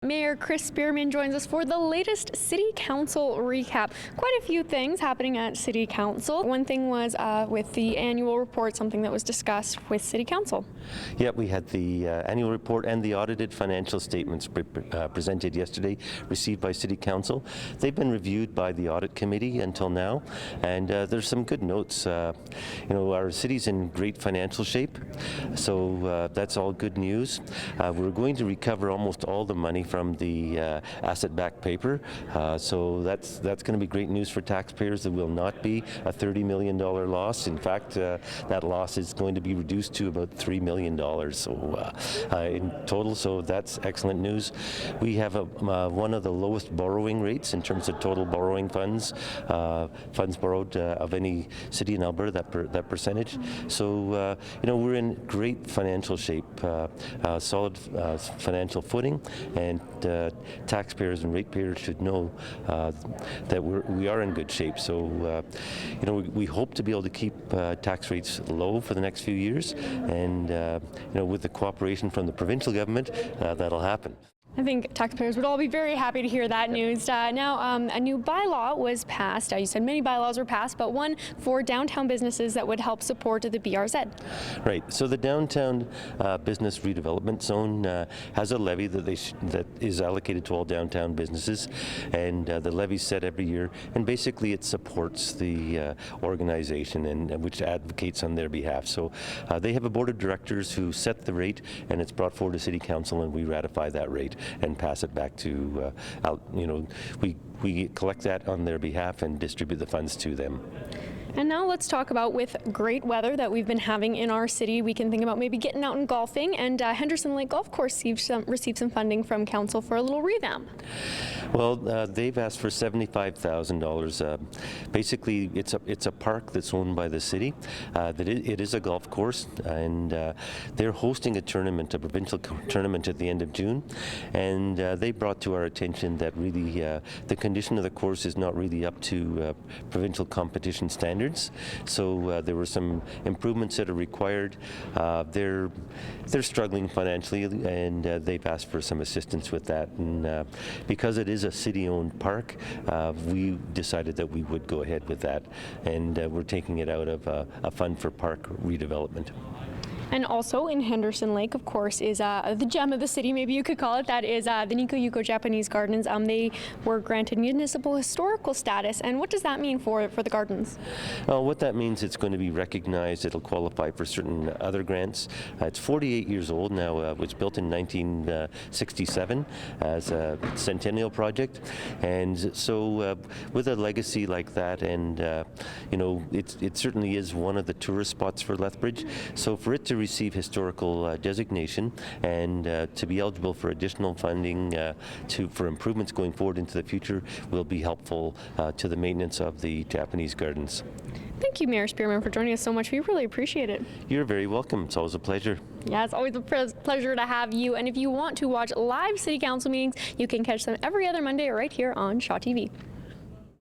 Mayor Chris Spearman joins us for the latest City Council recap. Quite a few things happening at City Council. One thing was with the annual report, something that was discussed with City Council. Yeah, we had the annual report and the audited financial statements presented yesterday, received by City Council. They've been reviewed by the audit committee until now, and there's some good notes. Our city's in great financial shape, so that's all good news. We're going to recover almost all the money from the asset-backed paper, so that's going to be great news for taxpayers. There will not be a $30 million loss. In fact, that loss is going to be reduced to about $3 million so in total, so that's excellent news. We have one of the lowest borrowing rates in terms of total borrowing funds borrowed of any city in Alberta, that percentage. So we're in great financial shape, solid financial footing, and taxpayers and ratepayers should know that we are in good shape. So we hope to be able to keep tax rates low for the next few years, and with the cooperation from the provincial government, that'll happen. I think taxpayers would all be very happy to hear that news. Now, a new bylaw was passed. You said many bylaws were passed, but one for downtown businesses that would help support the BRZ. Right. So the downtown business redevelopment zone has a levy that is allocated to all downtown businesses, and the levy's set every year, and basically it supports the organization and which advocates on their behalf. So they have a board of directors who set the rate, and it's brought forward to City Council, and we ratify that rate and pass it back to, we collect that on their behalf and distribute the funds to them. And now let's talk about, with great weather that we've been having in our city, we can think about maybe getting out and golfing, and Henderson Lake Golf Course received some funding from Council for a little revamp. Well, they've asked for $75,000. Basically, it's a park that's owned by the city. It is a golf course, and they're hosting a provincial tournament at the end of June, and they brought to our attention that really the condition of the course is not really up to provincial competition standards. So there were some improvements that are required. They're struggling financially, and they've asked for some assistance with that. And because it is a city-owned park, we decided that we would go ahead with that, and we're taking it out of a fund for park redevelopment. And also in Henderson Lake, of course, is the gem of the city, maybe you could call it. That is the Nico Japanese Gardens. They were granted municipal historical status. And what does that mean for the gardens? Well, what that means, it's going to be recognized. It'll qualify for certain other grants. It's 48 years old now. It was built in 1967 as a centennial project. And so with a legacy like that, and it certainly is one of the tourist spots for Lethbridge. So for it to receive historical designation and to be eligible for additional funding for improvements going forward into the future will be helpful to the maintenance of the Japanese gardens. Thank you, Mayor Spearman, for joining us so much. We really appreciate it. You're very welcome. It's always a pleasure. Yeah, it's always a pleasure to have you. And if you want to watch live City Council meetings, you can catch them every other Monday right here on Shaw TV.